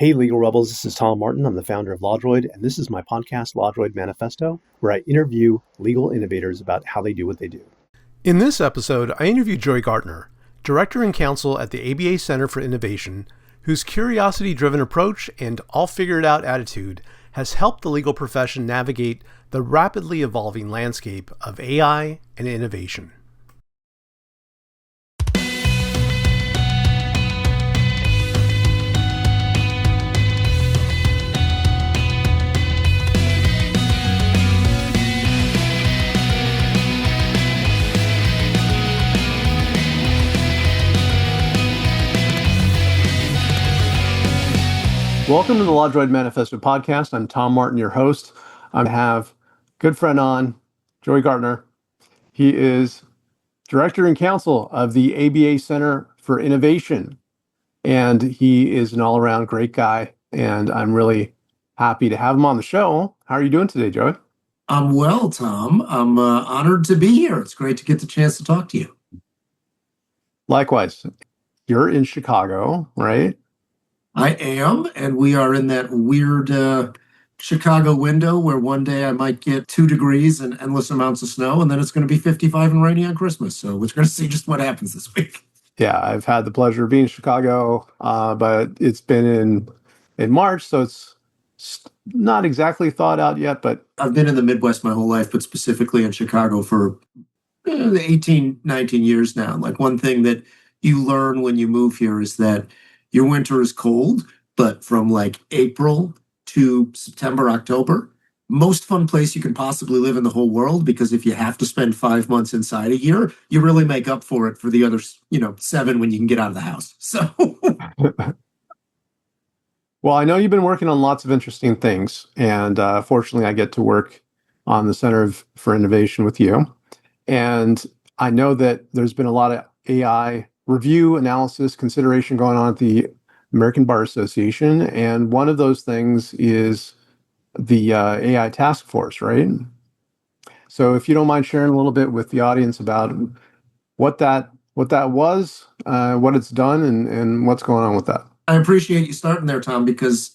Hey, Legal Rebels, this is Tom Martin. I'm the founder of LawDroid, and this is my podcast, LawDroid Manifesto, where I interview legal innovators about how they do what they do. In this episode, I interviewed Joey Gartner, Director and Counsel at the ABA Center for Innovation, whose curiosity-driven approach and all-figured-out attitude has helped the legal profession navigate the rapidly evolving landscape of AI and innovation. Welcome to the LawDroid Manifesto podcast. I'm Tom Martin, your host. I have good friend on, Joey Gartner. He is Director and Counsel of the ABA Center for Innovation, and he is an all-around great guy, and I'm really happy to have him on the show. How are you doing today, Joey? I'm well, Tom. I'm honored to be here. It's great to get the chance to talk to you. Likewise. You're in Chicago, right? I am, and we are in that weird Chicago window where one day I might get 2 degrees and endless amounts of snow, and then it's going to be 55 and rainy on Christmas. So we're going to see just what happens this week. Yeah, I've had the pleasure of being in Chicago, but it's been in March, so it's not exactly thawed out yet. But I've been in the Midwest my whole life, but specifically in Chicago for 18, 19 years now. Like, one thing that you learn when you move here is that your winter is cold, but from like April to September, October, most fun place you can possibly live in the whole world, because if you have to spend 5 months inside a year, you really make up for it for the other, 7 when you can get out of the house. So, well, I know you've been working on lots of interesting things, and fortunately I get to work on the Center for Innovation with you. And I know that there's been a lot of AI review, analysis, consideration going on at the American Bar Association. And one of those things is the AI task force, right? So if you don't mind sharing a little bit with the audience about what that was, what it's done, and what's going on with that. I appreciate you starting there, Tom, because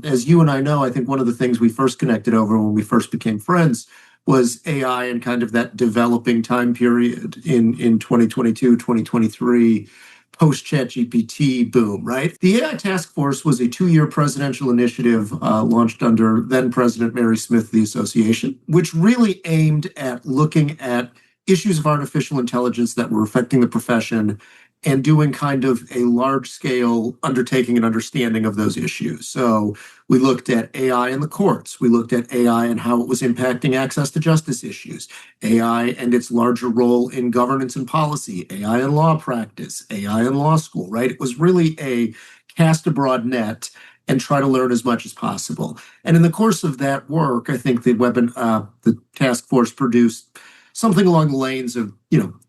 as you and I know, I think one of the things we first connected over when we first became friends was AI and kind of that developing time period in 2022, 2023, post-ChatGPT boom, right? The AI Task Force was a 2-year presidential initiative launched under then-President Mary Smith of the Association, which really aimed at looking at issues of artificial intelligence that were affecting the profession and doing kind of a large-scale undertaking and understanding of those issues. So we looked at AI in the courts. We looked at AI and how it was impacting access to justice issues, AI and its larger role in governance and policy, AI in law practice, AI in law school, right? It was really a cast a broad net and try to learn as much as possible. And in the course of that work, I think the task force produced something along the lanes of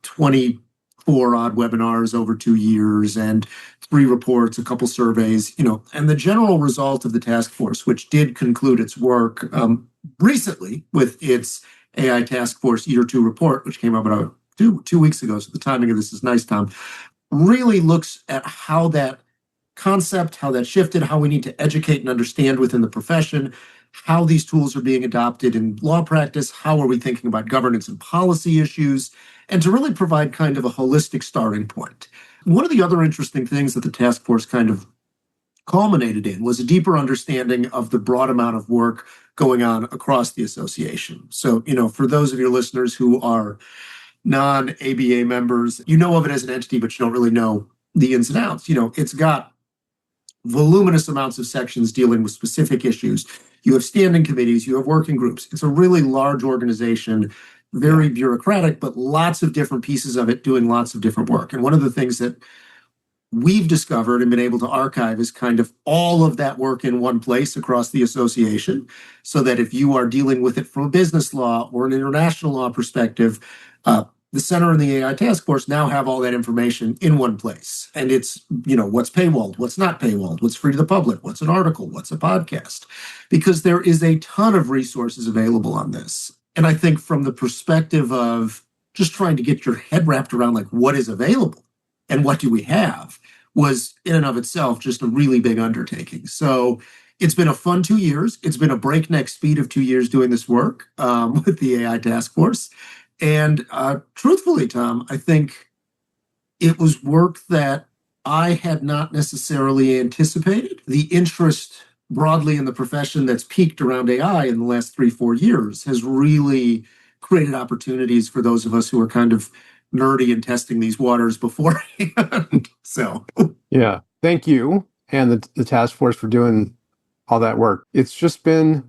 24 odd webinars over 2 years and 3 reports, a couple surveys, and the general result of the task force, which did conclude its work recently with its AI task force year 2 report, which came out about two weeks ago. So the timing of this is nice, Tom, really looks at how that concept, how that shifted, how we need to educate and understand within the profession, how these tools are being adopted in law practice, how are we thinking about governance and policy issues, and to really provide kind of a holistic starting point. One of the other interesting things that the task force kind of culminated in was a deeper understanding of the broad amount of work going on across the association. So, for those of your listeners who are non-ABA members, you know of it as an entity, but you don't really know the ins and outs. It's got voluminous amounts of sections dealing with specific issues. You have standing committees, you have working groups. It's a really large organization, very bureaucratic, but lots of different pieces of it doing lots of different work. And one of the things that we've discovered and been able to archive is kind of all of that work in one place across the association, so that if you are dealing with it from a business law or an international law perspective, the Center and the AI Task Force now have all that information in one place. And it's, what's paywalled, what's not paywalled, what's free to the public, what's an article, what's a podcast, because there is a ton of resources available on this. And I think from the perspective of just trying to get your head wrapped around like what is available and what do we have, was in and of itself just a really big undertaking. So it's been a fun 2 years. It's been a breakneck speed of 2 years doing this work with the AI task force. And truthfully, Tom, I think it was work that I had not necessarily anticipated. The interest broadly in the profession that's peaked around AI in the last 3, 4 years has really created opportunities for those of us who are kind of nerdy and testing these waters beforehand. So, Yeah. Thank you and the task force for doing all that work. It's just been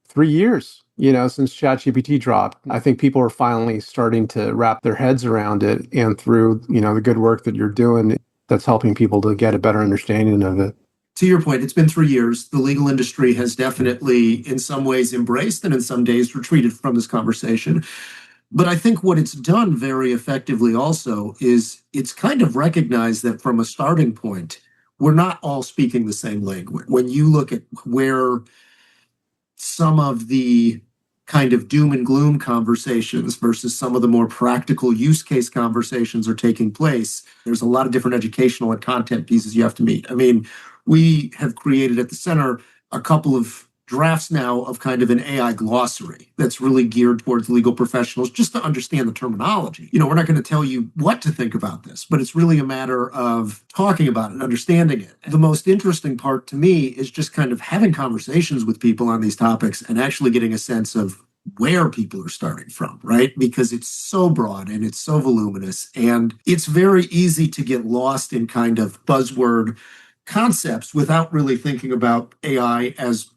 3 years, since ChatGPT dropped. I think people are finally starting to wrap their heads around it, and through, the good work that you're doing, that's helping people to get a better understanding of it. to your point, it's been 3 years. The legal industry has definitely, in some ways, embraced and in some days retreated from this conversation. But I think what it's done very effectively also is it's kind of recognized that from a starting point, we're not all speaking the same language. When you look at where some of the kind of doom and gloom conversations versus some of the more practical use case conversations are taking place, there's a lot of different educational and content pieces you have to meet. I mean, we have created at the center a couple of drafts now of kind of an AI glossary that's really geared towards legal professionals just to understand the terminology. We're not going to tell you what to think about this, but it's really a matter of talking about it, understanding it. The most interesting part to me is just kind of having conversations with people on these topics and actually getting a sense of where people are starting from, right? Because it's so broad and it's so voluminous, and it's very easy to get lost in kind of buzzword concepts without really thinking about AI as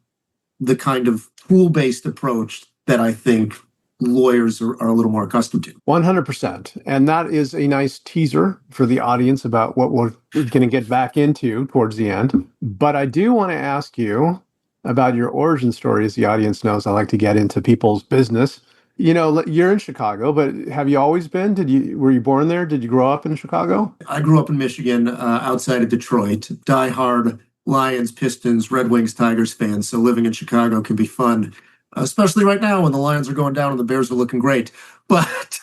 the kind of tool-based approach that I think lawyers are a little more accustomed to. 100%. And that is a nice teaser for the audience about what we're going to get back into towards the end. But I do want to ask you about your origin story. As the audience knows, I like to get into people's business. You're in Chicago, but have you always been? Were you born there? Did you grow up in Chicago? I grew up in Michigan, outside of Detroit. Die-hard Lions, Pistons, Red Wings, Tigers fans. So living in Chicago can be fun, especially right now when the Lions are going down and the Bears are looking great. But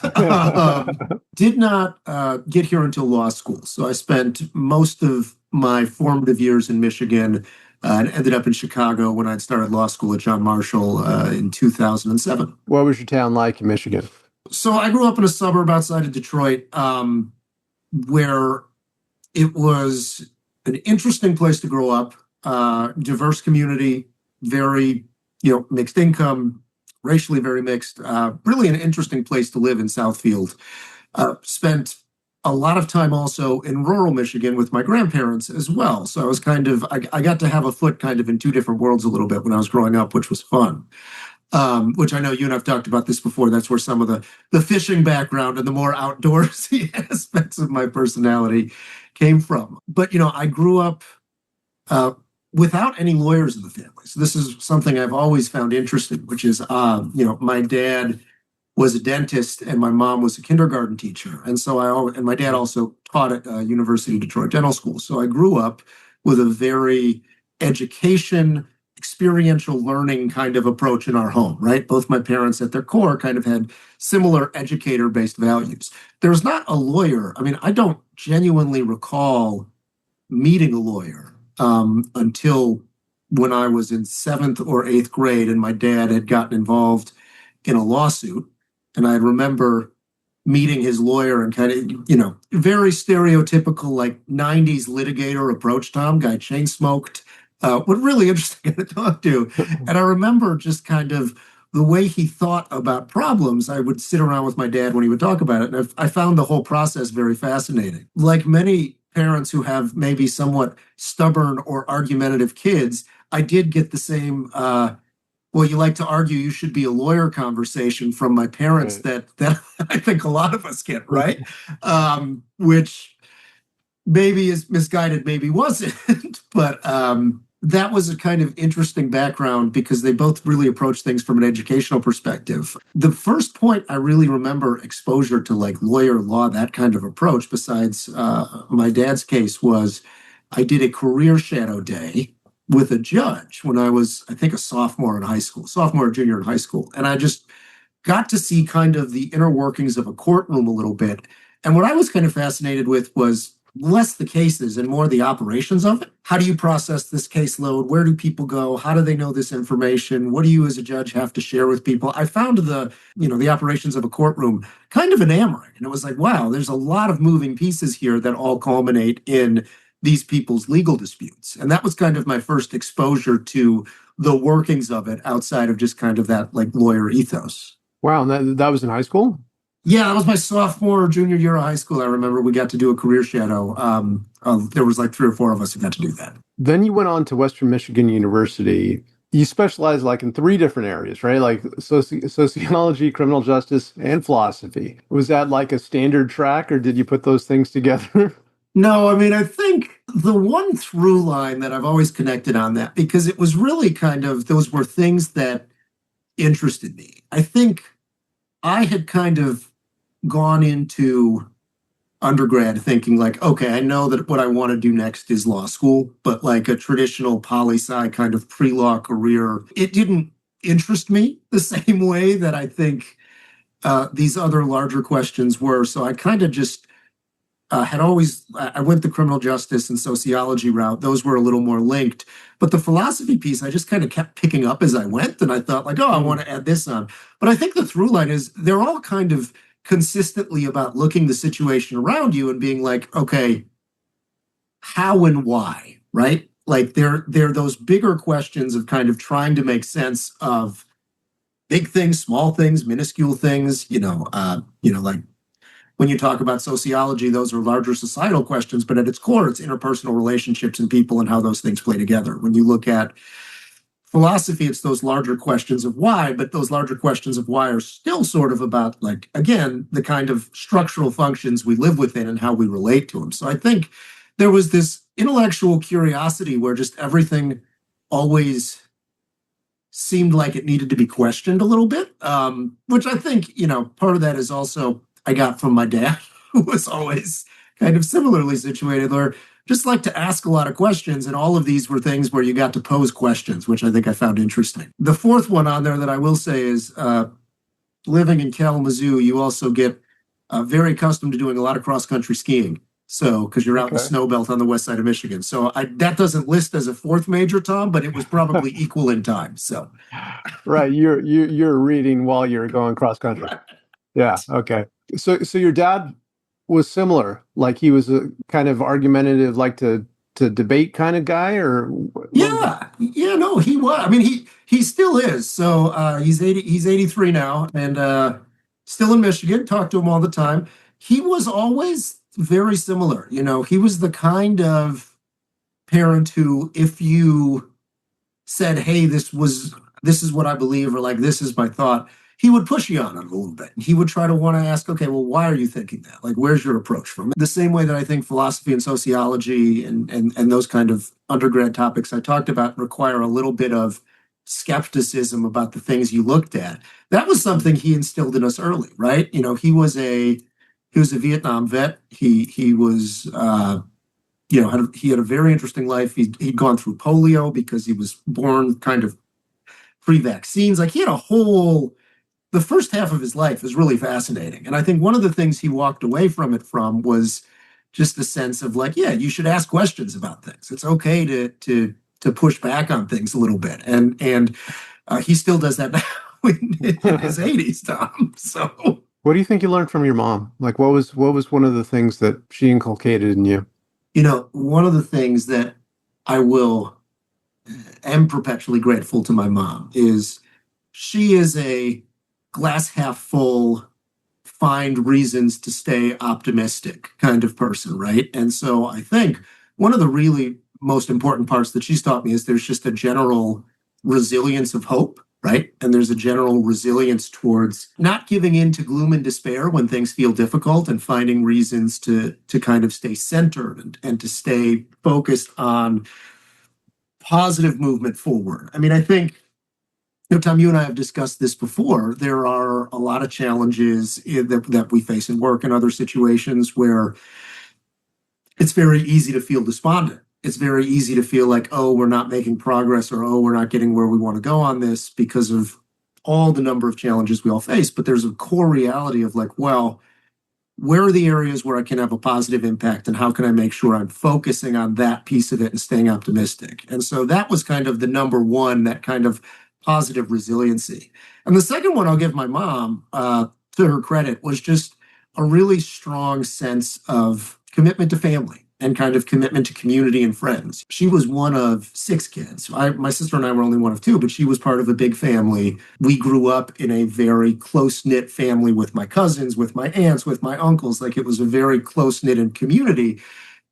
did not get here until law school. So I spent most of my formative years in Michigan and ended up in Chicago when I'd started law school at John Marshall in 2007. What was your town like in Michigan? So I grew up in a suburb outside of Detroit where it was an interesting place to grow up, diverse community, very, mixed income, racially very mixed, really an interesting place to live in Southfield. Spent a lot of time also in rural Michigan with my grandparents as well. So I was I got to have a foot kind of in two different worlds a little bit when I was growing up, which was fun. Which I know you and I've talked about this before. That's where some of the fishing background and the more outdoorsy aspects of my personality came from. But, I grew up without any lawyers in the family. So this is something I've always found interesting, which is, my dad was a dentist and my mom was a kindergarten teacher. And so and my dad also taught at University of Detroit Dental School. So I grew up with a very experiential learning kind of approach in our home, right? Both my parents at their core kind of had similar educator-based values. There's not a lawyer. I mean, I don't genuinely recall meeting a lawyer until when I was in 7th or 8th grade and my dad had gotten involved in a lawsuit. And I remember meeting his lawyer and kind of, very stereotypical like 90s litigator approach, Tom, guy chain smoked, what really interesting to talk to. And I remember just kind of the way he thought about problems. I would sit around with my dad when he would talk about it. And I found the whole process very fascinating. Like many parents who have maybe somewhat stubborn or argumentative kids, I did get the same, well, you like to argue, you should be a lawyer conversation from my parents right. that I think a lot of us get, right? Which maybe is misguided, maybe wasn't. But that was a kind of interesting background because they both really approach things from an educational perspective. The first point I really remember exposure to like lawyer law, that kind of approach, besides my dad's case, was I did a career shadow day with a judge when I was, I think, a sophomore or junior in high school. And I just got to see kind of the inner workings of a courtroom a little bit. And what I was kind of fascinated with was less the cases and more the operations of it. How do you process this caseload? Where do people go? How do they know this information? What do you as a judge have to share with people? I found the operations of a courtroom kind of enamoring. And it was like, wow, there's a lot of moving pieces here that all culminate in these people's legal disputes. And that was kind of my first exposure to the workings of it outside of just kind of that like lawyer ethos. Wow, and that was in high school? Yeah, that was my sophomore or junior year of high school. I remember we got to do a career shadow. There was like 3 or 4 of us who got to do that. Then you went on to Western Michigan University. You specialize like in 3 different areas, right? Like sociology, criminal justice, and philosophy. Was that like a standard track, or did you put those things together? No, I mean, I think the one through line that I've always connected on that, because it was really kind of, those were things that interested me. I think I had kind of gone into undergrad thinking like, okay, I know that what I want to do next is law school, but like a traditional poli-sci kind of pre-law career, it didn't interest me the same way that I think these other larger questions were. So I kind of just I went the criminal justice and sociology route. Those were a little more linked. But the philosophy piece, I just kind of kept picking up as I went. And I thought like, oh, I want to add this on. But I think the through line is they're all kind of consistently about looking the situation around you and being like, okay, how and why, right? Like they're those bigger questions of kind of trying to make sense of big things, small things, minuscule things, like when you talk about sociology, those are larger societal questions, but at its core, it's interpersonal relationships and people and how those things play together. When you look at philosophy, it's those larger questions of why, but those larger questions of why are still sort of about, like, again, the kind of structural functions we live within and how we relate to them. So I think there was this intellectual curiosity where just everything always seemed like it needed to be questioned a little bit, which I think, part of that is also I got from my dad, who was always kind of similarly situated, or just like to ask a lot of questions. And all of these were things where you got to pose questions, which I think I found interesting. The fourth one on there that I will say is living in Kalamazoo, you also get very accustomed to doing a lot of cross-country skiing. So, because you're out in the snow belt on the west side of Michigan. So that doesn't list as a fourth major, Tom, but it was probably equal in time. So, right, you're reading while you're going cross-country. Right. Yeah, okay. So your dad was similar, like he was a kind of argumentative, like to debate kind of guy, or no, he was. I mean, he still is. So he's 83 now, and still in Michigan. Talk to him all the time. He was always very similar. He was the kind of parent who, if you said, "Hey, this is what I believe," or like, "This is my thought," he would push you on it a little bit. He would try to want to ask, okay, well, why are you thinking that? Like, where's your approach from? The same way that I think philosophy and sociology and those kind of undergrad topics I talked about require a little bit of skepticism about the things you looked at. That was something he instilled in us early, right? He was a Vietnam vet. He was he had a very interesting life. He'd gone through polio because he was born kind of pre-vaccines. Like he had the first half of his life is really fascinating. And I think one of the things he walked away from was just the sense of like, yeah, you should ask questions about things. It's okay to push back on things a little bit. And he still does that now in his 80s, Tom. So what do you think you learned from your mom? Like what was one of the things that she inculcated in you? One of the things that I am perpetually grateful to my mom is she is a glass half full, find reasons to stay optimistic kind of person, right? And so I think one of the really most important parts that she's taught me is there's just a general resilience of hope, right? And there's a general resilience towards not giving in to gloom and despair when things feel difficult and finding reasons to kind of stay centered and to stay focused on positive movement forward. I mean, I think Tom, you and I have discussed this before. There are a lot of challenges that we face in work and other situations where it's very easy to feel despondent. It's very easy to feel like, oh, we're not making progress, or, oh, we're not getting where we want to go on this because of all the number of challenges we all face. But there's a core reality of like, well, where are the areas where I can have a positive impact, and how can I make sure I'm focusing on that piece of it and staying optimistic? And so that was kind of the number one, that kind of positive resiliency. And the second one I'll give my mom, to her credit, was just a really strong sense of commitment to family and kind of commitment to community and friends. She was one of 6 kids. My sister and I were only one of 2, but she was part of a big family. We grew up in a very close-knit family with my cousins, with my aunts, with my uncles. Like, it was a very close-knit community.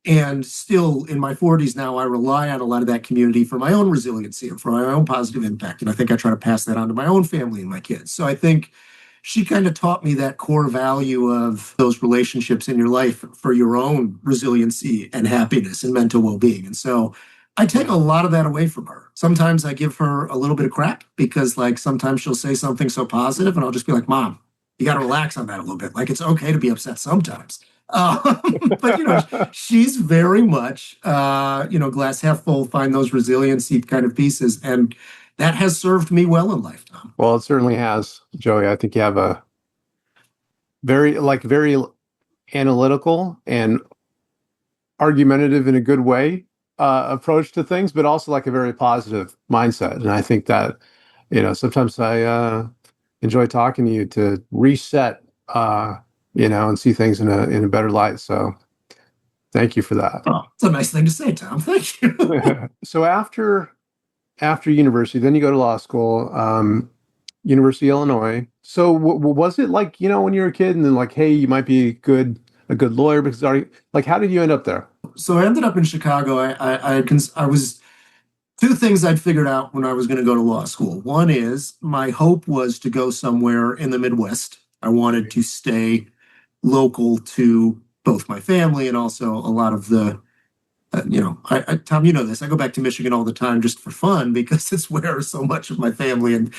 And still in my 40s now, I rely on a lot of that community for my own resiliency and for my own positive impact. And I think I try to pass that on to my own family and my kids. So I think she kind of taught me that core value of those relationships in your life for your own resiliency and happiness and mental well-being. And so I take a lot of that away from her. Sometimes I give her a little bit of crap because, like, sometimes she'll say something so positive and I'll just be like, Mom, you got to relax on that a little bit. Like, it's okay to be upset sometimes. But she's very much, glass half full, find those resiliency kind of pieces. And that has served me well in life, Tom. Well, it certainly has, Joey. I think you have a very analytical and argumentative in a good way approach to things, but also like a very positive mindset. And I think that, sometimes I enjoy talking to you to reset, and see things in a better light. So thank you for that. Oh, it's a nice thing to say, Tom. Thank you. So after university, then you go to law school, University of Illinois. So was it like, when you were a kid and then like, hey, you might be a good lawyer because how did you end up there? So I ended up in Chicago. I was 2 things I'd figured out when I was going to go to law school. One is my hope was to go somewhere in the Midwest. I wanted to stay local to both my family and also a lot of the Tom, you know this. I go back to Michigan all the time just for fun because it's where so much of my family and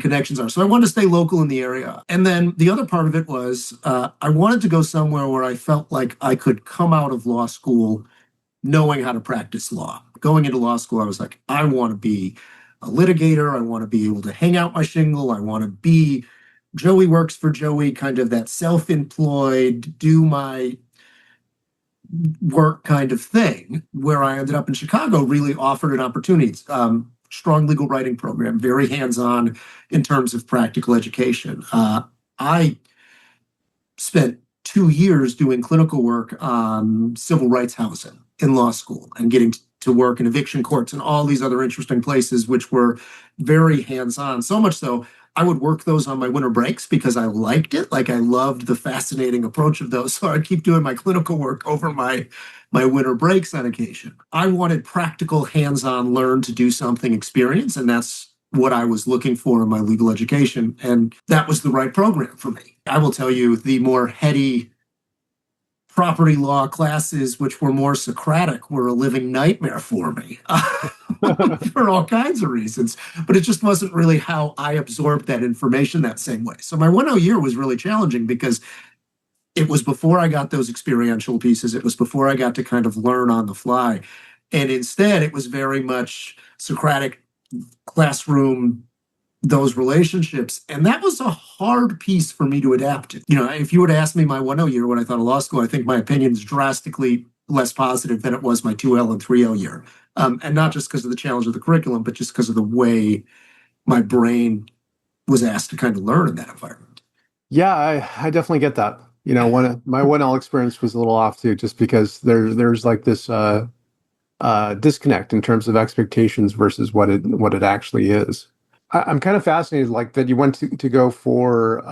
connections are. So I wanted to stay local in the area. And then the other part of it was I wanted to go somewhere where I felt like I could come out of law school knowing how to practice law. Going into law school, I was like, I want to be a litigator. I want to be able to hang out my shingle. I want to be Joey works for Joey, kind of that self-employed, do my work kind of thing. Where I ended up in Chicago really offered an opportunity. Strong legal writing program, very hands-on in terms of practical education. I spent 2 years doing clinical work on civil rights housing in law school and getting to work in eviction courts and all these other interesting places, which were very hands-on. So much so, I would work those on my winter breaks because I liked it. Like, I loved the fascinating approach of those. So I'd keep doing my clinical work over my winter breaks on occasion. I wanted practical, hands-on, learn to do something experience. And that's what I was looking for in my legal education. And that was the right program for me. I will tell you, the more heady property law classes, which were more Socratic, were a living nightmare for me for all kinds of reasons. But it just wasn't really how I absorbed that information that same way. So my 1.0 year was really challenging because it was before I got those experiential pieces. It was before I got to kind of learn on the fly. And instead, it was very much Socratic classroom, those relationships. And that was a hard piece for me to adapt to. If you were to ask me my 1.0 year, what I thought of law school, I think my opinion is drastically less positive than it was my 2L and 3L year. And not just because of the challenge of the curriculum, but just because of the way my brain was asked to kind of learn in that environment. Yeah, I definitely get that. My 1L experience was a little off too, just because there's like this disconnect in terms of expectations versus what it actually is. I'm kind of fascinated, like, that you went to go for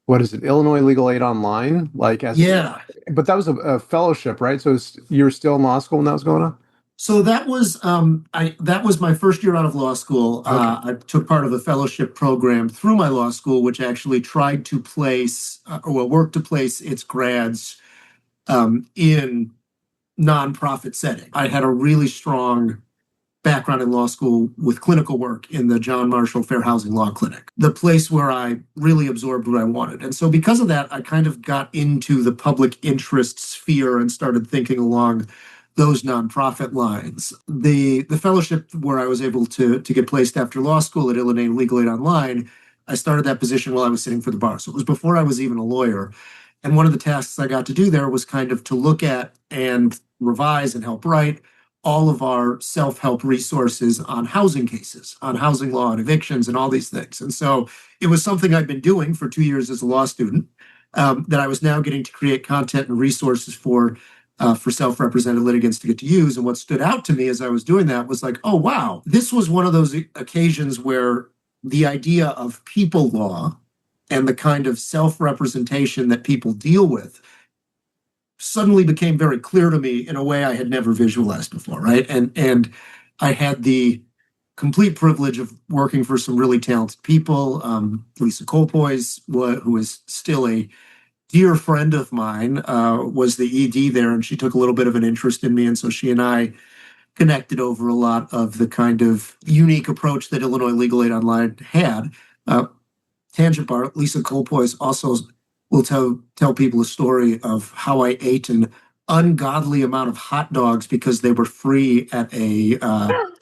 what is it, Illinois Legal Aid Online, but that was a fellowship, right? So you were still in law school when that was going on. So that was that was my first year out of law school. Okay. I took part of a fellowship program through my law school, which actually tried to place worked to place its grads in nonprofit setting. I had a really strong background in law school with clinical work in the John Marshall Fair Housing Law Clinic, the place where I really absorbed what I wanted. And so because of that, I kind of got into the public interest sphere and started thinking along those nonprofit lines. The fellowship where I was able to get placed after law school at Illinois Legal Aid Online, I started that position while I was sitting for the bar. So it was before I was even a lawyer. And one of the tasks I got to do there was kind of to look at and revise and help write all of our self-help resources on housing cases, on housing law and evictions and all these things. And so it was something I'd been doing for 2 years as a law student, that I was now getting to create content and resources for self-represented litigants to get to use. And what stood out to me as I was doing that was like, oh, wow, this was one of those occasions where the idea of people law and the kind of self-representation that people deal with suddenly became very clear to me in a way I had never visualized before, right? And I had the complete privilege of working for some really talented people. Lisa Colpoys, who is still a dear friend of mine, was the ED there, and she took a little bit of an interest in me, and so she and I connected over a lot of the kind of unique approach that Illinois Legal Aid Online had. Tangent bar, Lisa Colpoys also will tell people a story of how I ate an ungodly amount of hot dogs because they were free at a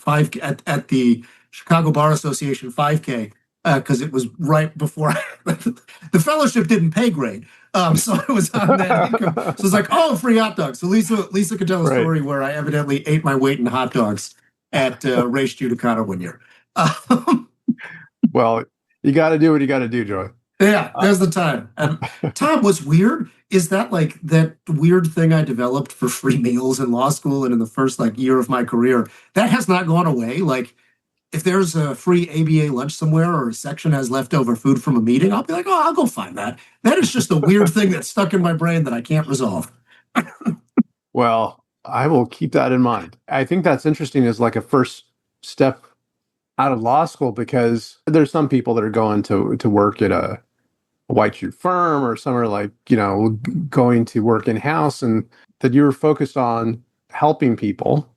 at the Chicago Bar Association 5K, because it was right before the fellowship didn't pay great. So I was on that income. So it's like, oh, free hot dogs. So Lisa could tell a story where I evidently ate my weight in hot dogs at Race Judicata one year. Well, you got to do what you got to do, Joey. Yeah, there's the time. And Tom, what's weird is that like that weird thing I developed for free meals in law school and in the first like year of my career, that has not gone away. Like if there's a free ABA lunch somewhere or a section has leftover food from a meeting, I'll be like, oh, I'll go find that. That is just a weird thing that's stuck in my brain that I can't resolve. Well, I will keep that in mind. I think that's interesting as like a first step out of law school, because there's some people that are going to work at a white shoe firm, or some are like, going to work in-house, and that you're focused on helping people,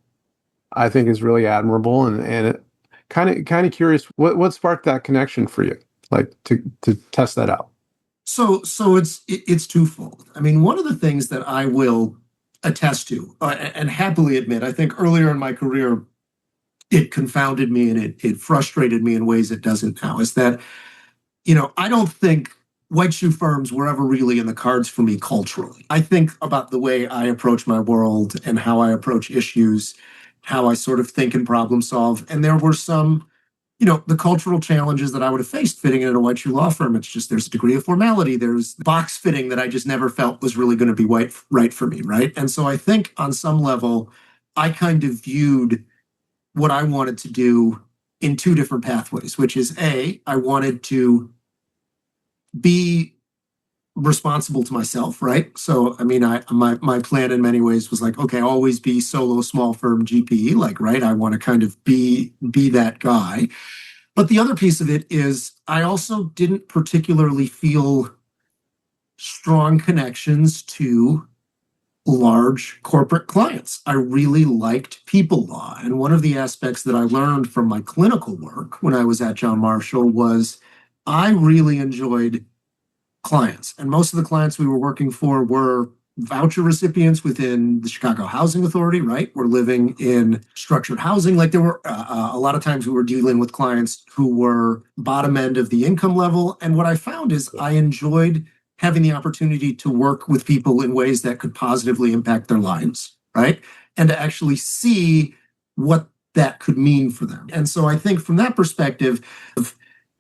I think is really admirable. And it kind of curious, what sparked that connection for you, like to test that out? So it's twofold. I mean, one of the things that I will attest to, and happily admit, I think earlier in my career, it confounded me and it frustrated me in ways it doesn't now, is that, I don't think white shoe firms were ever really in the cards for me culturally. I think about the way I approach my world and how I approach issues, how I sort of think and problem solve. And there were some, the cultural challenges that I would have faced fitting in a white shoe law firm. It's just, there's a degree of formality. There's box fitting that I just never felt was really going to be right for me, right? And so I think on some level, I kind of viewed what I wanted to do in two different pathways, which is I wanted to be responsible to myself, right? So, I mean, my plan in many ways was like, okay, always be solo small firm GP, like, right? I want to kind of be that guy. But the other piece of it is I also didn't particularly feel strong connections to large corporate clients. I really liked people law. And one of the aspects that I learned from my clinical work when I was at John Marshall was I really enjoyed clients. And most of the clients we were working for were voucher recipients within the Chicago Housing Authority, right? We're living in structured housing. Like there were a lot of times we were dealing with clients who were bottom end of the income level. And what I found is I enjoyed having the opportunity to work with people in ways that could positively impact their lives, right? And to actually see what that could mean for them. And so I think from that perspective,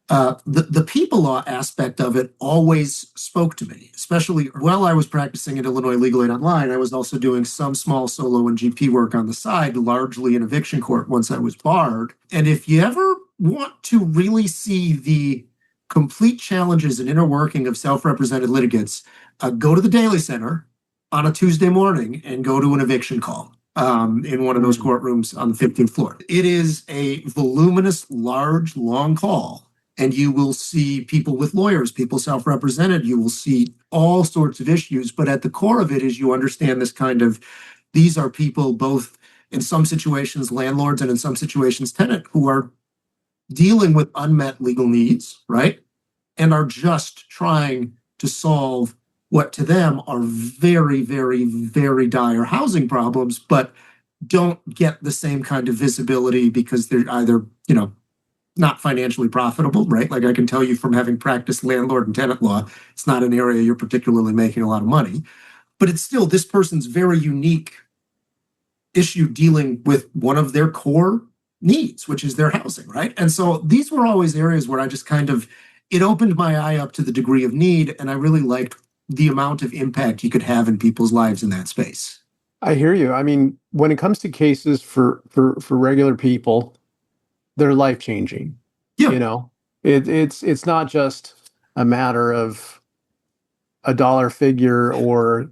the people law aspect of it always spoke to me, especially while I was practicing at Illinois Legal Aid Online. I was also doing some small solo and GP work on the side, largely in eviction court once I was barred. And if you ever want to really see the complete challenges and inner working of self-represented litigants, go to the Daily Center on a Tuesday morning and go to an eviction call in one of those courtrooms on the 15th floor. It is a voluminous, large, long call. And you will see people with lawyers, people self-represented. You will see all sorts of issues. But at the core of it is you understand this kind of, these are people both in some situations landlords and in some situations tenant who are dealing with unmet legal needs, right? And are just trying to solve what to them are very, very, very dire housing problems, but don't get the same kind of visibility because they're either, not financially profitable, right? Like I can tell you from having practiced landlord and tenant law, it's not an area you're particularly making a lot of money, but it's still this person's very unique issue dealing with one of their core needs, which is their housing, right? And so these were always areas where I just kind of, it opened my eye up to the degree of need, and I really liked the amount of impact you could have in people's lives in that space. I hear you. I mean, when it comes to cases for regular people, they're life changing. Yeah. You know, it's not just a matter of a dollar figure or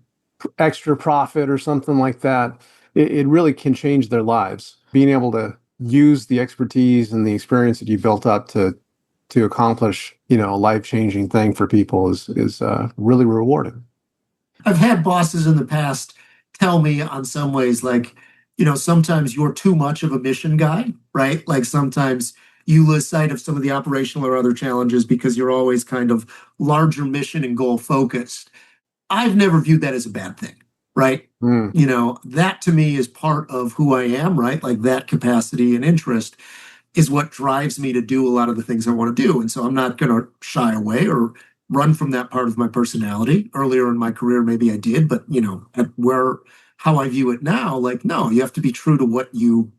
extra profit or something like that. It really can change their lives. Being able to use the expertise and the experience that you built up to accomplish, a life changing thing for people is really rewarding. I've had bosses in the past tell me on some ways, like, sometimes you're too much of a mission guy, right? Like sometimes you lose sight of some of the operational or other challenges because you're always kind of larger mission and goal focused. I've never viewed that as a bad thing, right? Mm, That to me is part of who I am, right? Like that capacity and interest is what drives me to do a lot of the things I want to do. And so I'm not going to shy away or run from that part of my personality. Earlier in my career, maybe I did, but at where how I view it now, like, no, you have to be true to what you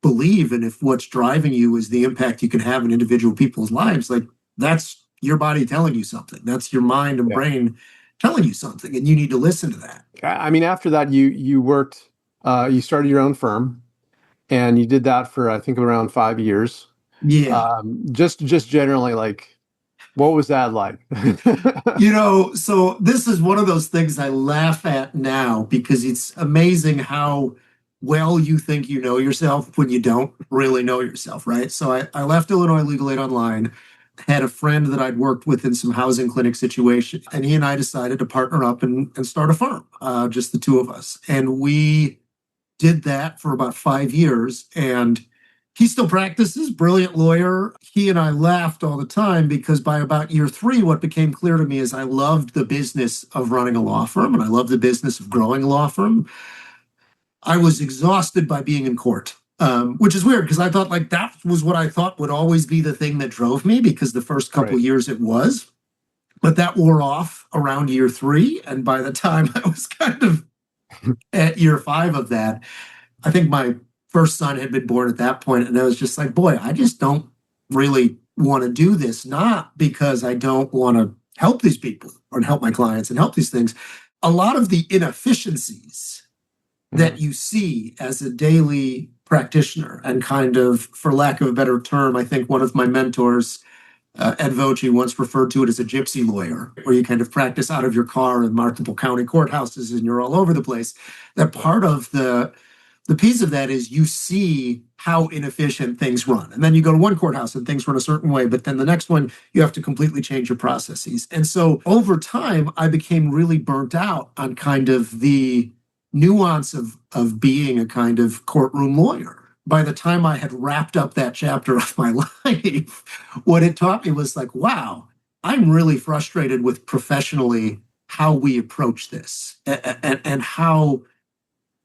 believe. And if what's driving you is the impact you can have in individual people's lives, like that's your body telling you something. That's your mind and yeah. brain telling you something, and you need to listen to that. I mean, after that, you worked, you started your own firm, and you did that for I think around 5 years. Yeah. Just generally, like, what was that like? So this is one of those things I laugh at now because it's amazing how well you think you know yourself when you don't really know yourself, right? So I left Illinois Legal Aid Online, had a friend that I'd worked with in some housing clinic situation, and he and I decided to partner up and start a firm, just the two of us. And we did that for about 5 years. And he still practices, brilliant lawyer. He and I laughed all the time because by about year three, what became clear to me is I loved the business of running a law firm and I loved the business of growing a law firm. I was exhausted by being in court, which is weird because I thought like that was what I thought would always be the thing that drove me because the first couple Right. of years it was. But that wore off around year three. And by the time I was kind of at year five of that, I think my first son had been born at that point, and I was just like, boy, I just don't really want to do this, not because I don't want to help these people or help my clients and help these things. A lot of the inefficiencies that you see as a daily practitioner, and kind of, for lack of a better term, I think one of my mentors, Ed Voce, once referred to it as a gypsy lawyer, where you kind of practice out of your car in multiple county courthouses and you're all over the place. That part of the piece of that is you see how inefficient things run. And then you go to one courthouse and things run a certain way, but then the next one, you have to completely change your processes. And so over time, I became really burnt out on kind of the nuance of being a kind of courtroom lawyer. By the time I had wrapped up that chapter of my life, what it taught me was like, wow, I'm really frustrated with professionally how we approach this and how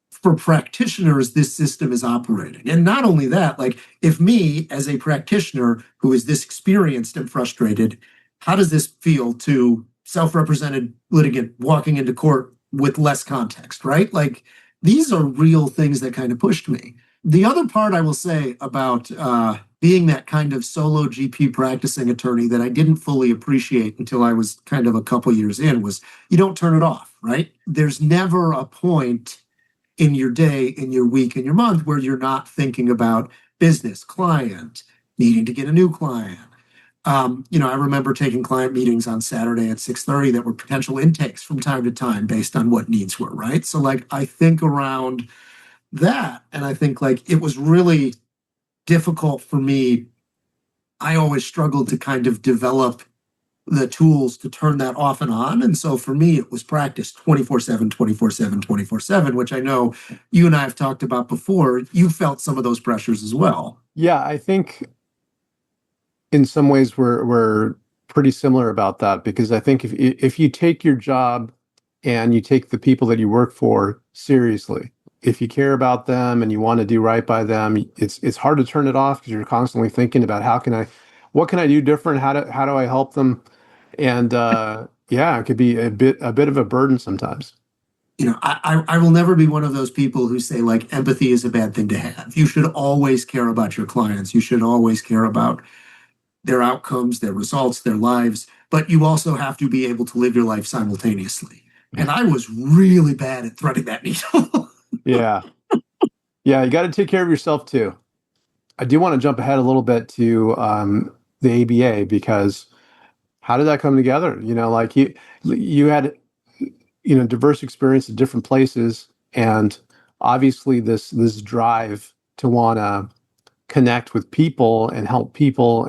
for practitioners this system is operating. And not only that, like if me as a practitioner who is this experienced and frustrated, how does this feel to self-represented litigant walking into court with less context, right? Like these are real things that kind of pushed me. The other part I will say about being that kind of solo GP practicing attorney that I didn't fully appreciate until I was kind of a couple years in was you don't turn it off, right? There's never a point in your day, in your week, in your month where you're not thinking about business, client, needing to get a new client. I remember taking client meetings on Saturday at 6:30 that were potential intakes from time to time based on what needs were, right? So like I think around that, and I think like it was really difficult for me. I always struggled to kind of develop the tools to turn that off and on. And so for me, it was practice 24/7, 24/7, 24/7, which I know you and I have talked about before. You felt some of those pressures as well. Yeah, I think in some ways we're pretty similar about that because I think if you take your job and you take the people that you work for seriously if you care about them and you want to do right by them, it's hard to turn it off because you're constantly thinking about what can I do different? How do I help them? And yeah, it could be a bit of a burden sometimes. I will never be one of those people who say like empathy is a bad thing to have. You should always care about your clients. You should always care about their outcomes, their results, their lives, but you also have to be able to live your life simultaneously. And I was really bad at threading that needle. Yeah. Yeah, you got to take care of yourself too. I do want to jump ahead a little bit to the ABA because how did that come together? Like you had diverse experience at different places, and obviously this drive to want to connect with people and help people,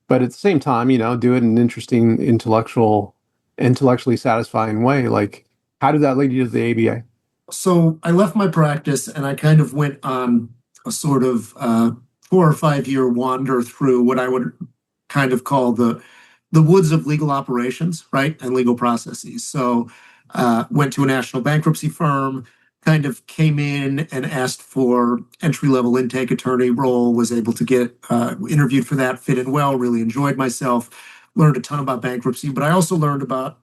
but at the same time, do it in an interesting, intellectually satisfying way. Like, how did that lead you to the ABA? So I left my practice and I kind of went on a sort of 4 or 5 year wander through what I would kind of call the woods of legal operations, right, and legal processes. So went to a national bankruptcy firm, kind of came in and asked for entry-level intake attorney role, was able to get interviewed for that, fit in well, really enjoyed myself, learned a ton about bankruptcy, but I also learned about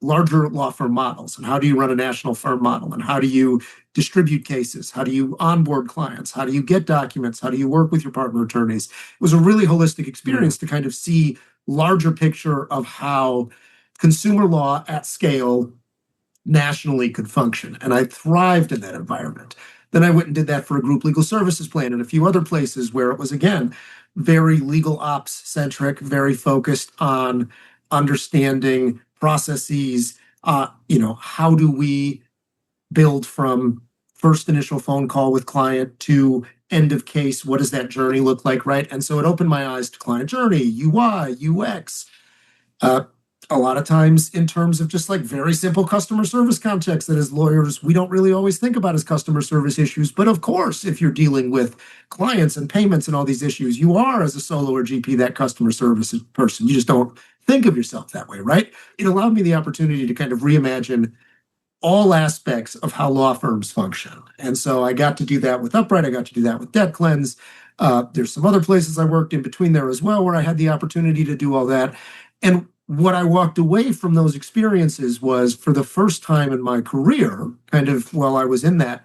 larger law firm models and how do you run a national firm model and how do you distribute cases, how do you onboard clients, how do you get documents, how do you work with your partner attorneys. It was a really holistic experience to kind of see larger picture of how consumer law at scale nationally could function. And I thrived in that environment. Then I went and did that for a group legal services plan and a few other places where it was, again, very legal ops centric, very focused on understanding processes. How do we build from first initial phone call with client to end of case? What does that journey look like, right? And so it opened my eyes to client journey, UI, UX. A lot of times in terms of just like very simple customer service context that as lawyers, we don't really always think about as customer service issues. But of course, if you're dealing with clients and payments and all these issues, you are as a solo or GP, that customer service person. You just don't think of yourself that way, right? It allowed me the opportunity to kind of reimagine all aspects of how law firms function. And so I got to do that with Upright. I got to do that with Debt Cleanse. There's some other places I worked in between there as well where I had the opportunity to do all that. And what I walked away from those experiences was, for the first time in my career, kind of while I was in that,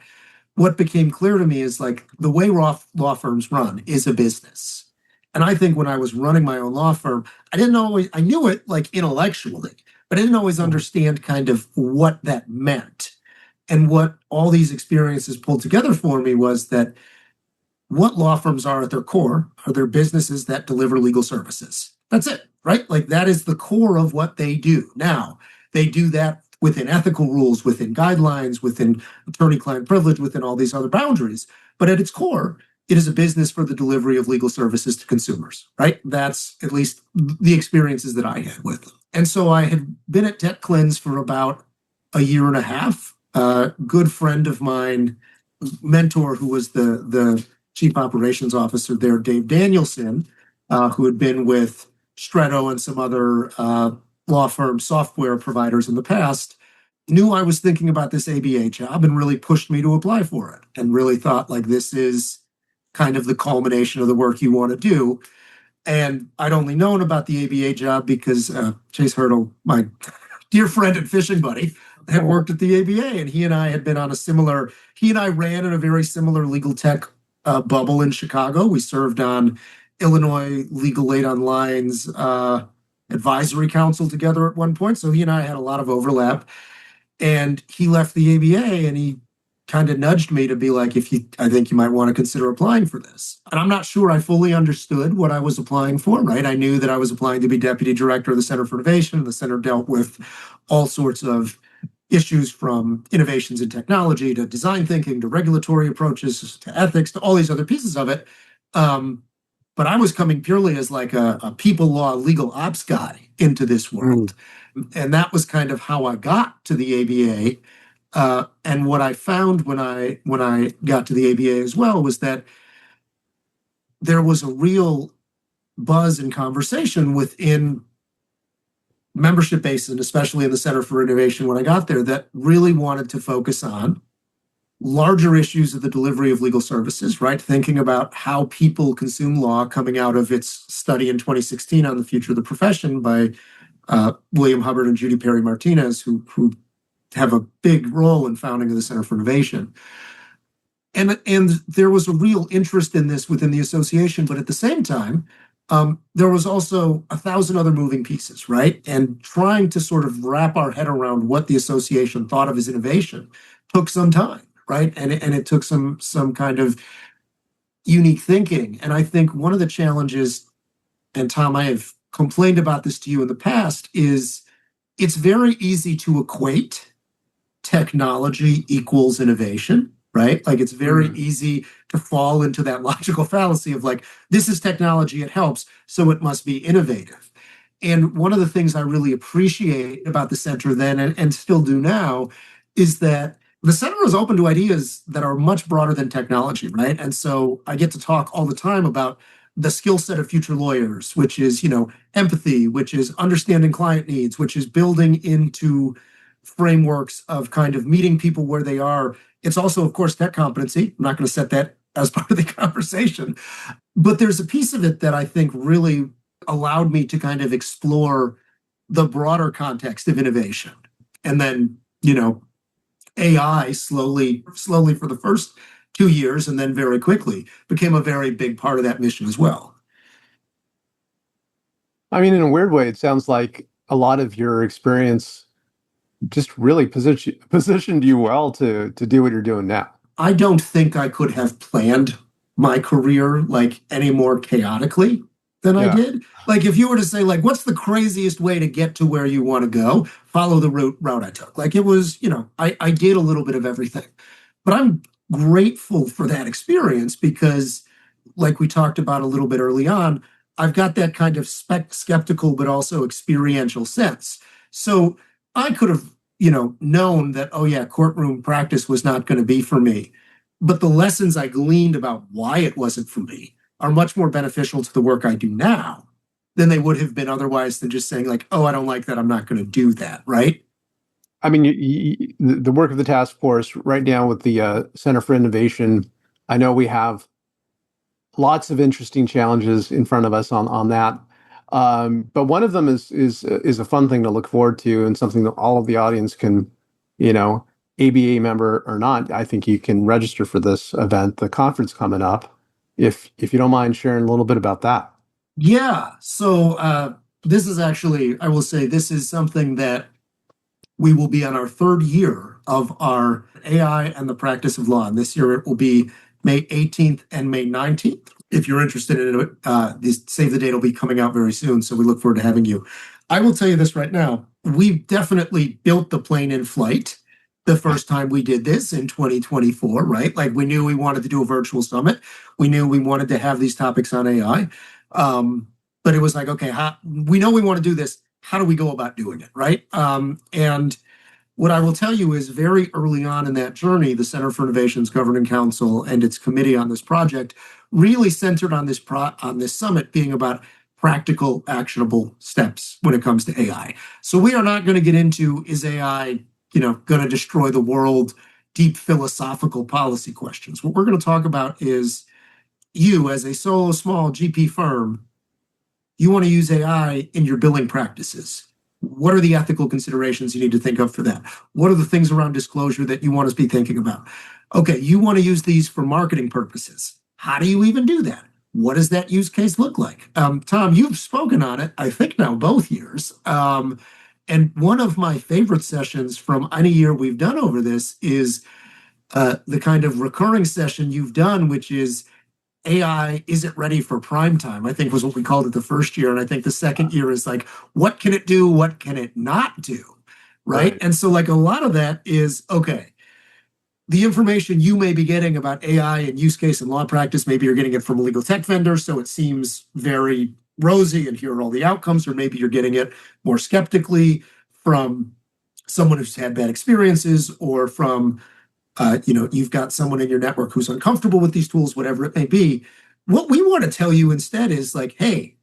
what became clear to me is like the way law firms run is a business. And I think when I was running my own law firm, I knew it like intellectually, but I didn't always understand kind of what that meant. And what all these experiences pulled together for me was that what law firms are at their core are their businesses that deliver legal services. That's it, right? Like that is the core of what they do. Now, they do that within ethical rules, within guidelines, within attorney-client privilege, within all these other boundaries. But at its core, it is a business for the delivery of legal services to consumers, right? That's at least the experiences that I had with them. And so I had been at Debt Cleanse for about a year and a half. A good friend of mine, mentor, who was the chief operations officer there, Dave Danielson, who had been with Stretto and some other law firm software providers in the past, knew I was thinking about this ABA job and really pushed me to apply for it, and really thought like this is kind of the culmination of the work you want to do. And I'd only known about the ABA job because Chase Hurdle, my dear friend and fishing buddy, had worked at the ABA, and he and I ran in a very similar legal tech bubble in Chicago. We served on Illinois Legal Aid Online's advisory council together at one point. So he and I had a lot of overlap. And he left the ABA and he kind of nudged me to be like, I think you might want to consider applying for this. And I'm not sure I fully understood what I was applying for, right? I knew that I was applying to be deputy director of the Center for Innovation. The center dealt with all sorts of issues from innovations in technology to design thinking to regulatory approaches to ethics to all these other pieces of it. But I was coming purely as like a people law legal ops guy into this world. And that was kind of how I got to the ABA. And what I found when I got to the ABA as well was that there was a real buzz and conversation within membership base, and especially in the Center for Innovation when I got there, that really wanted to focus on larger issues of the delivery of legal services, right? Thinking about how people consume law, coming out of its study in 2016 on the future of the profession by William Hubbard and Judy Perry Martinez, who have a big role in founding of the Center for Innovation. And there was a real interest in this within the association, but at the same time, there was also 1,000 other moving pieces, right? And trying to sort of wrap our head around what the association thought of as innovation took some time, right? And it took some kind of unique thinking. And I think one of the challenges, and Tom, I have complained about this to you in the past, is it's very easy to equate technology equals innovation, right? Like it's very easy to fall into that logical fallacy of like, this is technology, it helps, so it must be innovative. And one of the things I really appreciate about the center then, and still do now, is that the center is open to ideas that are much broader than technology, right? And so I get to talk all the time about the skill set of future lawyers, which is, empathy, which is understanding client needs, which is building into frameworks of kind of meeting people where they are. It's also, of course, tech competency. I'm not going to set that as part of the conversation. But there's a piece of it that I think really allowed me to kind of explore the broader context of innovation. And then, AI slowly for the first 2 years, and then very quickly became a very big part of that mission as well. I mean, in a weird way, it sounds like a lot of your experience just really positioned you well to do what you're doing now. I don't think I could have planned my career like any more chaotically than I did. Like if you were to say like, what's the craziest way to get to where you want to go? Follow the route I took. Like it was, I did a little bit of everything, but I'm grateful for that experience because like we talked about a little bit early on, I've got that kind of skeptical, but also experiential sense. So I could have, known that, oh yeah, courtroom practice was not going to be for me. But the lessons I gleaned about why it wasn't for me are much more beneficial to the work I do now than they would have been otherwise than just saying like, oh, I don't like that, I'm not going to do that, right? I mean, the work of the task force right now with the Center for Innovation, I know we have lots of interesting challenges in front of us on that. But one of them is a fun thing to look forward to and something that all of the audience can, ABA member or not, I think you can register for this event, the conference coming up, if you don't mind sharing a little bit about that. Yeah. So this is actually, I will say, this is something that we will be on our third year of our AI and the practice of law. And this year it will be May 18th and May 19th. If you're interested in it, this Save the Date will be coming out very soon. So we look forward to having you. I will tell you this right now. We definitely built the plane in flight the first time we did this in 2024, right? Like we knew we wanted to do a virtual summit. We knew we wanted to have these topics on AI. But it was like, okay, we know we want to do this. How do we go about doing it, right? And what I will tell you is very early on in that journey, the Center for Innovation's Governing Council and its committee on this project really centered on this summit being about practical, actionable steps when it comes to AI. So we are not going to get into, is AI, going to destroy the world, deep philosophical policy questions. What we're going to talk about is you as a solo small GP firm, you want to use AI in your billing practices. What are the ethical considerations you need to think of for that? What are the things around disclosure that you want us to be thinking about? Okay, you want to use these for marketing purposes. How do you even do that? What does that use case look like? Tom, you've spoken on it, I think now both years. And one of my favorite sessions from any year we've done over this is the kind of recurring session you've done, which is AI, is it ready for prime time? I think was what we called it the first year. And I think the second year is like, what can it do? What can it not do? Right. And so like a lot of that is, okay, the information you may be getting about AI and use case and law practice, maybe you're getting it from a legal tech vendor. So it seems very rosy and here are all the outcomes, or maybe you're getting it more skeptically from someone who's had bad experiences or from you've got someone in your network who's uncomfortable with these tools, whatever it may be. What we want to tell you instead is like, hey,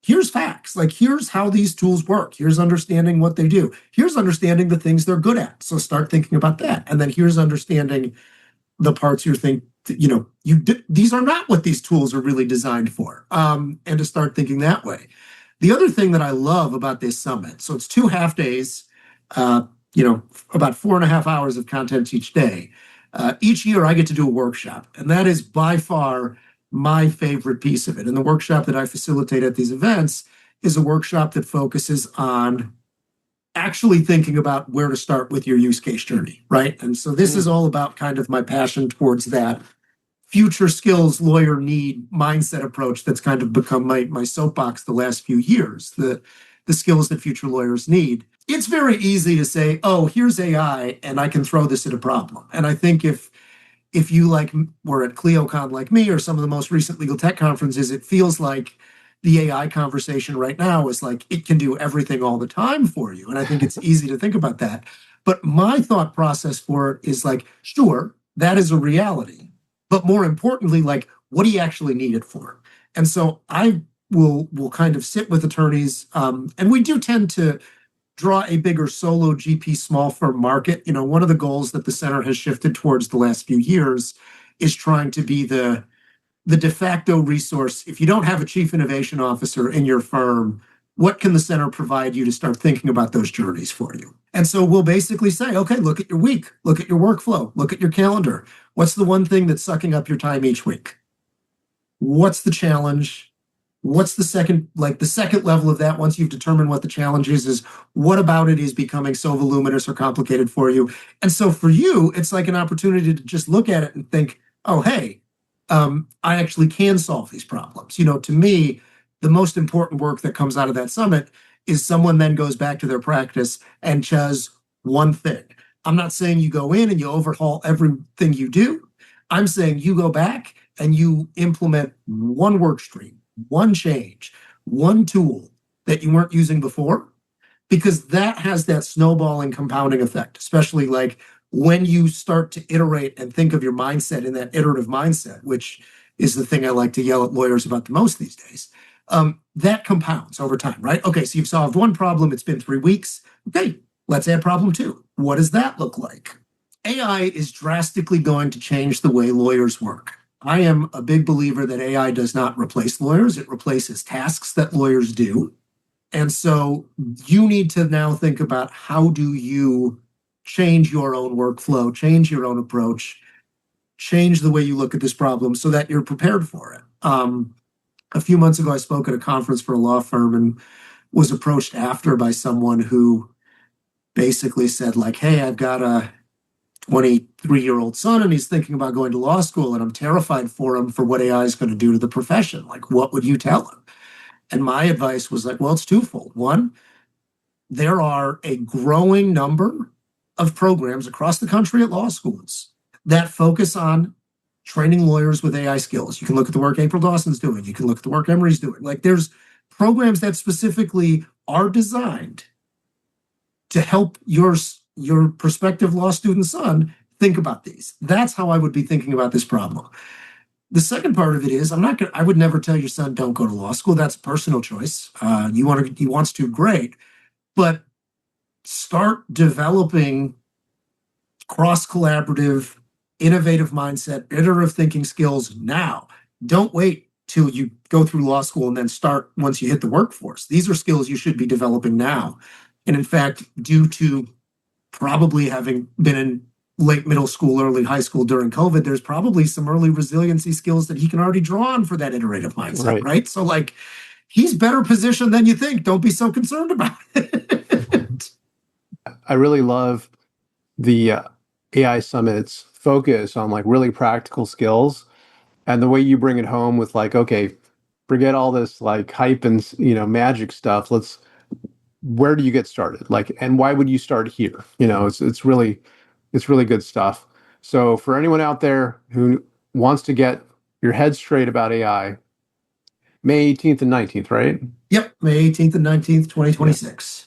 here's facts. Like, here's how these tools work. Here's understanding what they do. Here's understanding the things they're good at. So start thinking about that. And then here's understanding the parts you think, these are not what these tools are really designed for, and to start thinking that way. The other thing that I love about this summit, so it's 2 half days, uh, about 4.5 hours of content each day. Each year I get to do a workshop, and that is by far my favorite piece of it. And the workshop that I facilitate at these events is a workshop that focuses on actually thinking about where to start with your use case journey, right? And so this is all about kind of my passion towards that future skills lawyer need mindset approach that's kind of become my soapbox the last few years, the skills that future lawyers need. It's very easy to say, oh, here's AI and I can throw this at a problem. And I think if you like were at CleoCon like me or some of the most recent legal tech conferences, it feels like the AI conversation right now is like it can do everything all the time for you. And I think it's easy to think about that. But my thought process for it is like, sure, that is a reality. But more importantly, like, what do you actually need it for? And so I will kind of sit with attorneys, and we do tend to draw a bigger solo GP small firm market. One of the goals that the center has shifted towards the last few years is trying to be the de facto resource. If you don't have a chief innovation officer in your firm, what can the center provide you to start thinking about those journeys for you? And so we'll basically say, okay, look at your week, look at your workflow, look at your calendar. What's the one thing that's sucking up your time each week? What's the challenge? What's the second level of that? Once you've determined what the challenge is what about it is becoming so voluminous or complicated for you? And so for you, it's like an opportunity to just look at it and think, oh, hey, I actually can solve these problems. To me, the most important work that comes out of that summit is someone then goes back to their practice and does one thing. I'm not saying you go in and you overhaul everything you do. I'm saying you go back and you implement one work stream, one change, one tool that you weren't using before, because that has that snowballing compounding effect, especially like when you start to iterate and think of your mindset in that iterative mindset, which is the thing I like to yell at lawyers about the most these days. That compounds over time, right? Okay, so you've solved one problem. It's been 3 weeks. Okay, let's add problem 2. What does that look like? AI is drastically going to change the way lawyers work. I am a big believer that AI does not replace lawyers. It replaces tasks that lawyers do. And so you need to now think about how do you change your own workflow, change your own approach, change the way you look at this problem so that you're prepared for it. A few months ago, I spoke at a conference for a law firm and was approached after by someone who basically said like, hey, I've got a 23-year-old son and he's thinking about going to law school and I'm terrified for him for what AI is going to do to the profession. Like, what would you tell him? And my advice was like, well, it's twofold. One, there are a growing number of programs across the country at law schools that focus on training lawyers with AI skills. You can look at the work April Dawson's doing. You can look at the work Emery's doing. Like, there's programs that specifically are designed to help your prospective law student son think about these. That's how I would be thinking about this problem. The second part of it is I would never tell your son don't go to law school. That's a personal choice. He wants to, great, but start developing cross-collaborative, innovative mindset, iterative thinking skills now. Don't wait till you go through law school and then start once you hit the workforce. These are skills you should be developing now. And in fact, due to probably having been in late middle school, early high school during COVID, there's probably some early resiliency skills that he can already draw on for that iterative mindset, right? So like, he's better positioned than you think. Don't be so concerned about it. I really love the AI Summit's focus on like really practical skills and the way you bring it home with like, okay, forget all this like hype and magic stuff. Where do you get started? Like, and why would you start here? It's really good stuff. So for anyone out there who wants to get your head straight about AI, May 18th and 19th, right? Yep, May 18th and 19th, 2026. Yeah.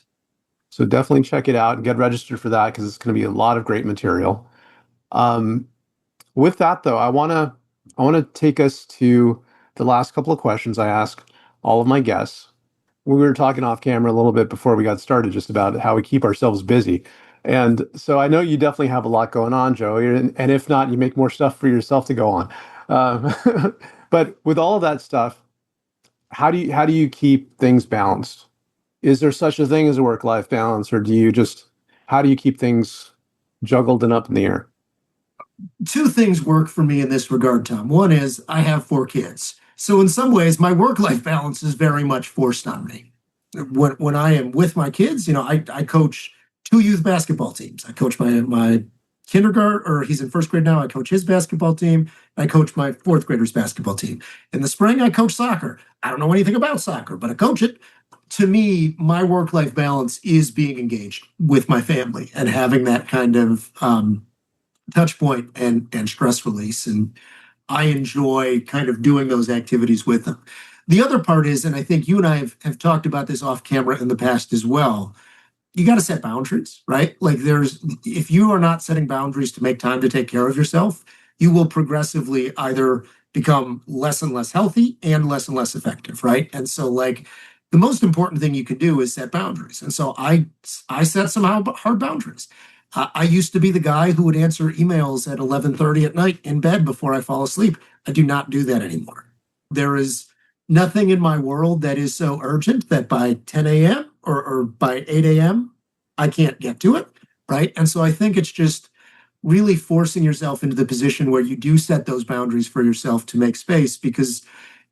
So definitely check it out and get registered for that because it's going to be a lot of great material. With that, though, I want to take us to the last couple of questions I ask all of my guests. We were talking off camera a little bit before we got started just about how we keep ourselves busy. And so I know you definitely have a lot going on, Joey. And if not, you make more stuff for yourself to go on. But with all of that stuff, how do you keep things balanced? Is there such a thing as a work-life balance, or how do you keep things juggled and up in the air? Two things work for me in this regard, Tom. One is I have four kids. So in some ways, my work-life balance is very much forced on me. When I am with my kids, I coach two youth basketball teams. I coach my kindergarten, or he's in first grade now. I coach his basketball team. I coach my fourth graders basketball team. In the spring, I coach soccer. I don't know anything about soccer, but I coach it. To me, my work-life balance is being engaged with my family and having that kind of touch point and stress release. And I enjoy kind of doing those activities with them. The other part is, and I think you and I have talked about this off camera in the past as well, you got to set boundaries, right? Like if you are not setting boundaries to make time to take care of yourself, you will progressively either become less and less healthy and less effective, right? And so like the most important thing you can do is set boundaries. And so I set some hard boundaries. I used to be the guy who would answer emails at 11:30 at night in bed before I fall asleep. I do not do that anymore. There is nothing in my world that is so urgent that by 10 a.m. or by 8 a.m., I can't get to it, right? And so I think it's just really forcing yourself into the position where you do set those boundaries for yourself to make space, because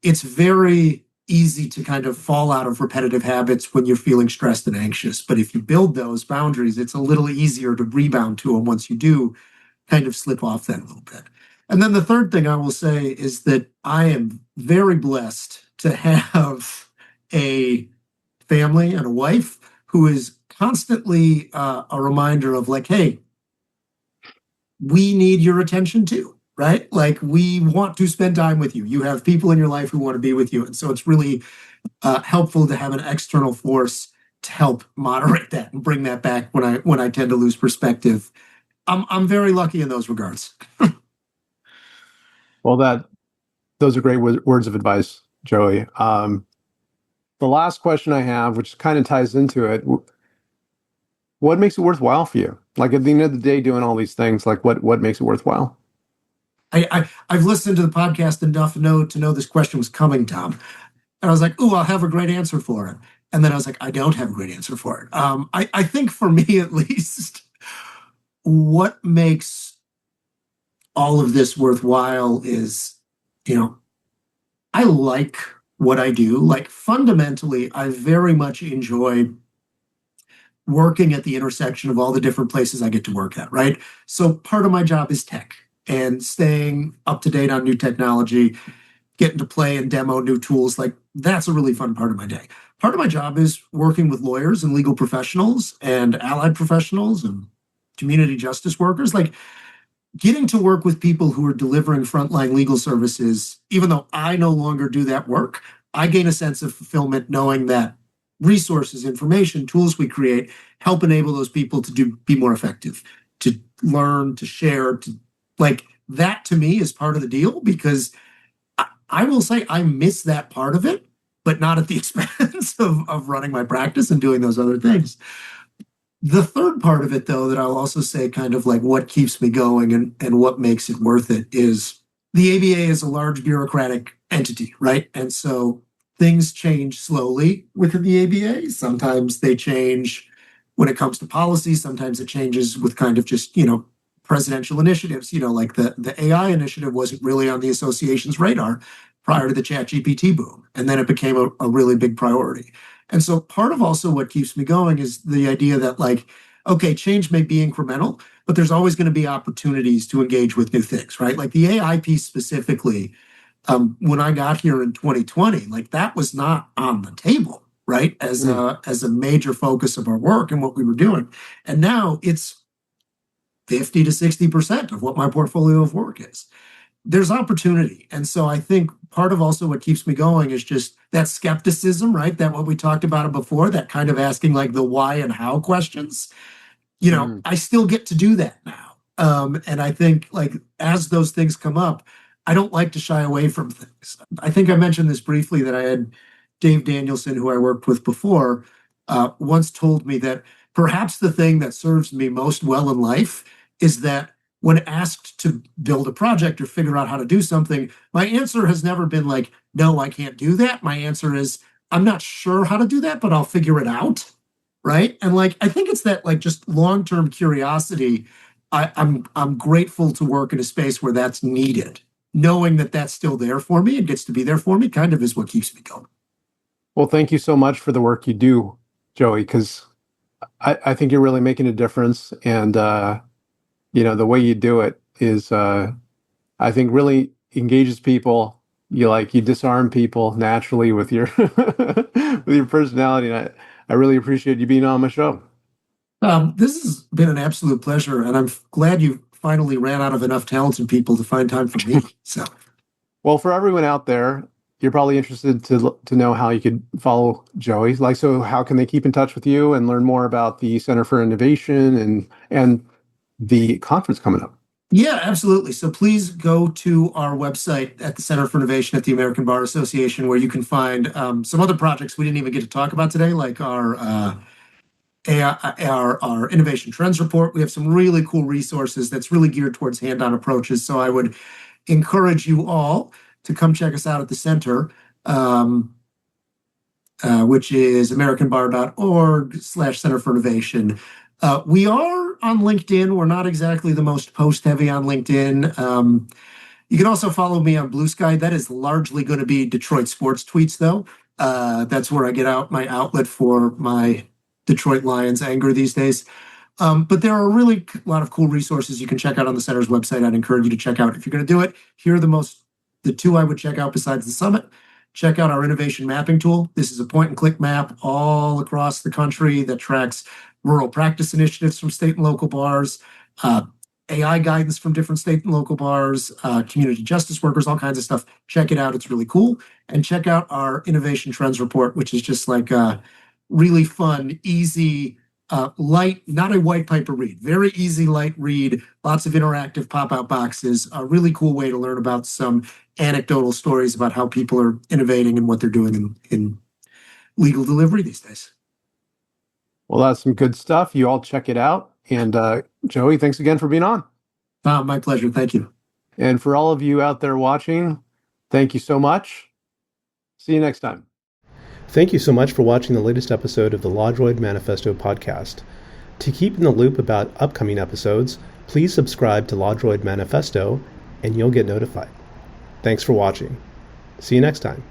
it's very easy to kind of fall out of repetitive habits when you're feeling stressed and anxious. But if you build those boundaries, it's a little easier to rebound to them once you do kind of slip off that a little bit. And then the third thing I will say is that I am very blessed to have a family and a wife who is constantly a reminder of like, hey, we need your attention too, right? Like we want to spend time with you. You have people in your life who want to be with you. And so it's really helpful to have an external force to help moderate that and bring that back when I tend to lose perspective. I'm very lucky in those regards. Well, those are great words of advice, Joey. The last question I have, which kind of ties into it, what makes it worthwhile for you? Like at the end of the day, doing all these things, like what makes it worthwhile? I've listened to the podcast enough to know this question was coming, Tom. And I was like, "Ooh, I'll have a great answer for it." And then I was like, "I don't have a great answer for it." I think for me at least, what makes all of this worthwhile is, I like what I do. Like fundamentally, I very much enjoy working at the intersection of all the different places I get to work at, right? So part of my job is tech and staying up to date on new technology, getting to play and demo new tools. Like that's a really fun part of my day. Part of my job is working with lawyers and legal professionals and allied professionals and community justice workers. Like getting to work with people who are delivering frontline legal services, even though I no longer do that work, I gain a sense of fulfillment knowing that resources, information, tools we create help enable those people to be more effective, to learn, to share, to like that to me is part of the deal, because I will say I miss that part of it, but not at the expense of running my practice and doing those other things. The third part of it, though, that I'll also say kind of like what keeps me going and what makes it worth it is the ABA is a large bureaucratic entity, right? And so things change slowly within the ABA. Sometimes they change when it comes to policy. Sometimes it changes with kind of just, presidential initiatives, like the AI initiative wasn't really on the association's radar prior to the ChatGPT boom. And then it became a really big priority. And so part of also what keeps me going is the idea that like, okay, change may be incremental, but there's always going to be opportunities to engage with new things, right? Like the AI piece specifically, when I got here in 2020, like that was not on the table, right? As a major focus of our work and what we were doing. And now it's 50 to 60% of what my portfolio of work is. There's opportunity. And so I think part of also what keeps me going is just that skepticism, right? That what we talked about before, that kind of asking like the why and how questions, I still get to do that now. And I think like as those things come up, I don't like to shy away from things. I think I mentioned this briefly that I had Dave Danielson, who I worked with before, once told me that perhaps the thing that serves me most well in life is that when asked to build a project or figure out how to do something, my answer has never been like, no, I can't do that. My answer is, I'm not sure how to do that, but I'll figure it out. Right. And like, I think it's that like just long-term curiosity. I'm grateful to work in a space where that's needed. Knowing that that's still there for me and gets to be there for me kind of is what keeps me going. Well, thank you so much for the work you do, Joey, because I think you're really making a difference. And, the way you do it is, I think, really engages people. You disarm people naturally with your with your personality. And I really appreciate you being on my show. This has been an absolute pleasure, and I'm glad you finally ran out of enough talented people to find time for me. So, well, for everyone out there, you're probably interested to know how you could follow Joey. So how can they keep in touch with you and learn more about the Center for Innovation and the conference coming up? Yeah, absolutely. So please go to our website at the Center for Innovation at the American Bar Association, where you can find some other projects we didn't even get to talk about today, like our innovation trends report. We have some really cool resources that's really geared towards hand-on approaches. So I would encourage you all to come check us out at the center, which is americanbar.org/Center for Innovation. We are on LinkedIn. We're not exactly the most post-heavy on LinkedIn. You can also follow me on Blue Sky. That is largely going to be Detroit sports tweets, though. That's where I get out my outlet for my Detroit Lions anger these days. But there are really a lot of cool resources you can check out on the center's website. I'd encourage you to check out if you're going to do it. Here are the two I would check out besides the summit. Check out our innovation mapping tool. This is a point-and-click map all across the country that tracks rural practice initiatives from state and local bars, AI guidance from different state and local bars, community justice workers, all kinds of stuff. Check it out. It's really cool. And check out our innovation trends report, which is just like a really fun, easy, light, not a white paper read, very easy, light read, lots of interactive pop-out boxes, a really cool way to learn about some anecdotal stories about how people are innovating and what they're doing in legal delivery these days. Well, that's some good stuff. You all check it out. And Joey, thanks again for being on. My pleasure. Thank you. And for all of you out there watching, thank you so much. See you next time. Thank you so much for watching the latest episode of the LawDroid Manifesto podcast. To keep in the loop about upcoming episodes, please subscribe to LawDroid Manifesto and you'll get notified. Thanks for watching. See you next time.